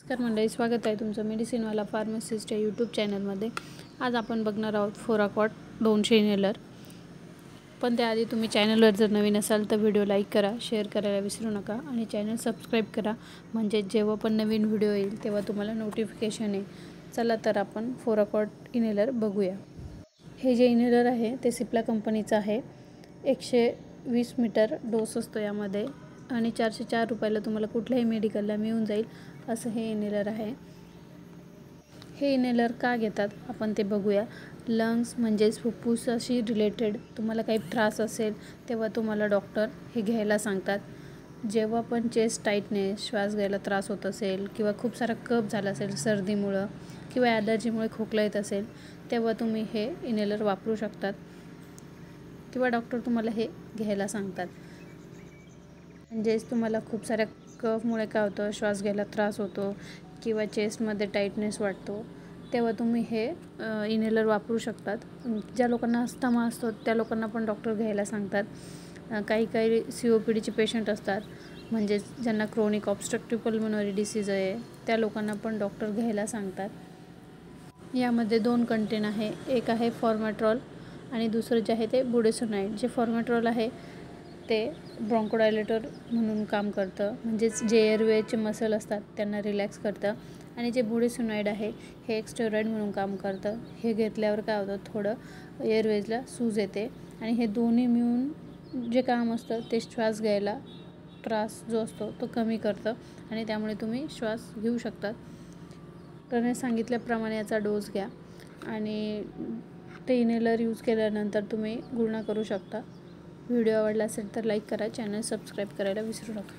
नमस्कार मंडळी, स्वागत आहे तुमचं मेडिसिनवाला फार्मासिस्टच्या यूट्यूब चॅनलमध्ये। आज आपण बघणार आहोत फोराकॉट 200 इनहेलर। पण त्याआधी तुम्ही चॅनलवर जर नवीन असाल तर व्हिडिओ लाईक करा, शेअर करायला विसरू नका आणि चॅनल सबस्क्राईब करा, म्हणजे जेव्हा पण नवीन व्हिडिओ येईल तेव्हा तुम्हाला नोटिफिकेशन येईल। चला तर आपण फोराकॉट इनहेलर बघूया। हे जे इनहेलर आहे ते सिप्ला कंपनीचं आहे। 120 मीटर डोस असतो यामध्ये आणि 404 रुपयाला तुम्हाला कुठल्याही मेडिकलला मिळून जाईल असं हे इनहेलर आहे। हे इनहेलर का घेतात आपण ते बघूया। लंग्स म्हणजेच फुफ्फुसाशी रिलेटेड तुम्हाला काही त्रास असेल तेव्हा तुम्हाला डॉक्टर हे घ्यायला सांगतात। जेव्हा पण चेस्ट टाईटनेस, श्वास घ्यायला त्रास होत असेल किंवा खूप सारा कफ झाला असेल सर्दीमुळे किंवा ॲलर्जीमुळे खोकला येत असेल तेव्हा तुम्ही हे इनहेलर वापरू शकतात किंवा डॉक्टर तुम्हाला हे घ्यायला सांगतात। म्हणजेच तुम्हाला खूप साऱ्या कफमुळे काय होतं, श्वास घ्यायला त्रास होतो किंवा चेस्टमध्ये टाईटनेस वाटतो तेव्हा तुम्ही हे इनहेलर वापरू शकतात। ज्या लोकांना अस्थमा असतो त्या लोकांना पण डॉक्टर घ्यायला सांगतात। काही COPDचे पेशंट असतात, म्हणजेच ज्यांना क्रोनिक ऑब्स्ट्रक्टिव्ह पल्मोनरी डिसीज आहे त्या लोकांना पण डॉक्टर घ्यायला सांगतात। यामध्ये 2 कंटेन आहे, एक आहे फॉर्मॅट्रॉल आणि दुसरं जे आहे ते बुडेसोनाइड। जे फॉर्मॅट्रॉल आहे ते ब्रॉन्कोडायलेटर म्हणून काम करतं, म्हणजेच जे एअरवेचे मसल असतात त्यांना रिलॅक्स करतं। आणि जे बुडेसोनाइड आहे हे एक स्टेरॉइड म्हणून काम करतं। हे घेतल्यावर काय होतं, थोडं एअरवेजला सूज येते आणि हे दोन्ही मिळून जे काम असतं ते श्वास घ्यायला त्रास जो असतो तो कमी करतं आणि त्यामुळे तुम्ही श्वास घेऊ शकतात। तर सांगितल्याप्रमाणे याचा डोस घ्या आणि ते इनहेलर यूज केल्यानंतर तुम्ही गुळणा करू शकता। व्हिडिओ आवडला असेल तर लाईक करा, चॅनल सबस्क्राईब करायला विसरू नका।